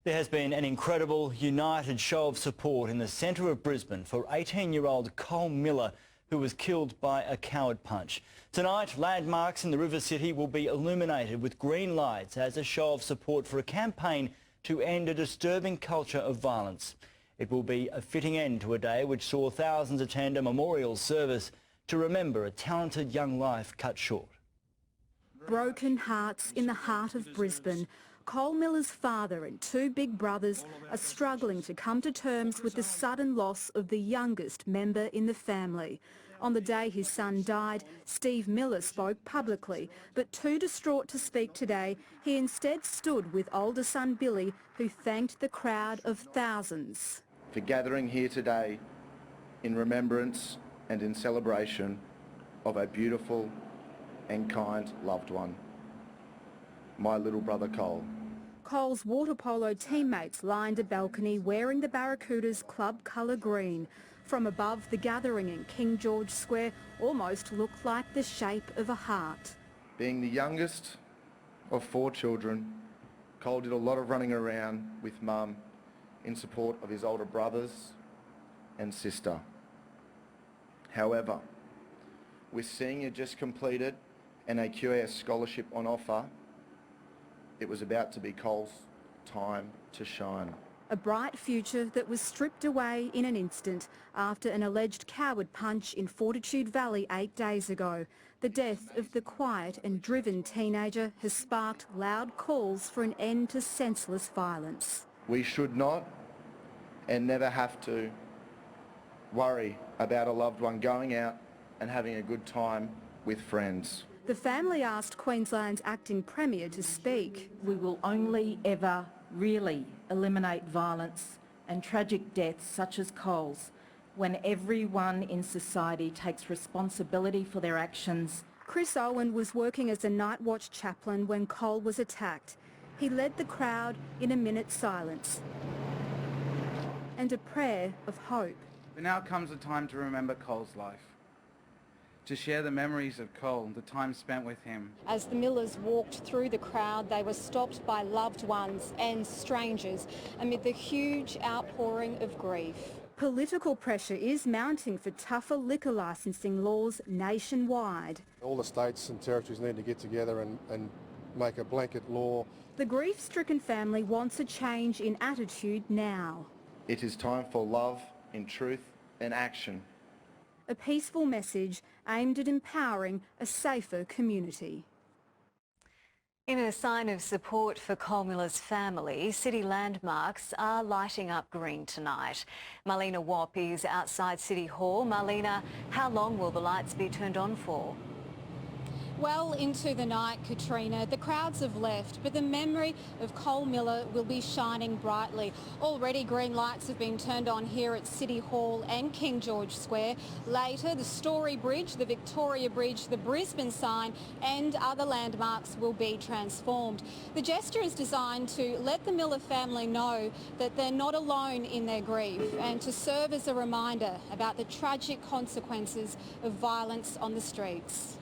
There has been an incredible, united show of support in the centre of Brisbane for 18-year-old Cole Miller, who was killed by a coward punch. Tonight, landmarks in the River City will be illuminated with green lights as a show of support for a campaign to end a disturbing culture of violence. It will be a fitting end to a day which saw thousands attend a memorial service to remember a talented young life cut short. Broken hearts in the heart of Brisbane. Cole Miller's father and two big brothers are struggling to come to terms with the sudden loss of the youngest member in the family. On the day his son died, Steve Miller spoke publicly, but too distraught to speak today, he instead stood with older son Billy, who thanked the crowd of thousands. For gathering here today in remembrance and in celebration of a beautiful and kind loved one, my little brother Cole. Cole's water polo teammates lined a balcony wearing the Barracuda's club colour green. From above, the gathering in King George Square almost looked like the shape of a heart. Being the youngest of 4 children, Cole did a lot of running around with Mum in support of his older brothers and sister. However, with senior just completed and a QAS scholarship on offer, it was about to be Cole's time to shine. A bright future that was stripped away in an instant after an alleged coward punch in Fortitude Valley 8 days ago. The death of the quiet and driven teenager has sparked loud calls for an end to senseless violence. We should not and never have to worry about a loved one going out and having a good time with friends. The family asked Queensland's acting Premier to speak. We will only ever really eliminate violence and tragic deaths such as Cole's when everyone in society takes responsibility for their actions. Chris Owen was working as a Nightwatch chaplain when Cole was attacked. He led the crowd in a minute's silence and a prayer of hope. But now comes the time to remember Cole's life, to share the memories of Cole, the time spent with him. As the Millers walked through the crowd, they were stopped by loved ones and strangers amid the huge outpouring of grief. Political pressure is mounting for tougher liquor licensing laws nationwide. All the states and territories need to get together and make a blanket law. The grief-stricken family wants a change in attitude now. It is time for love in truth and action. A peaceful message aimed at empowering a safer community. In a sign of support for Cole Miller's family, city landmarks are lighting up green tonight. MARLINA WHOP is outside City Hall. MARLINA, how long will the lights be turned on for? Well into the night, Katrina. The crowds have left, but the memory of Cole Miller will be shining brightly. Already green lights have been turned on here at City Hall and King George Square. Later, the Story Bridge, the Victoria Bridge, the Brisbane sign and other landmarks will be transformed. The gesture is designed to let the Miller family know that they're not alone in their grief and to serve as a reminder about the tragic consequences of violence on the streets.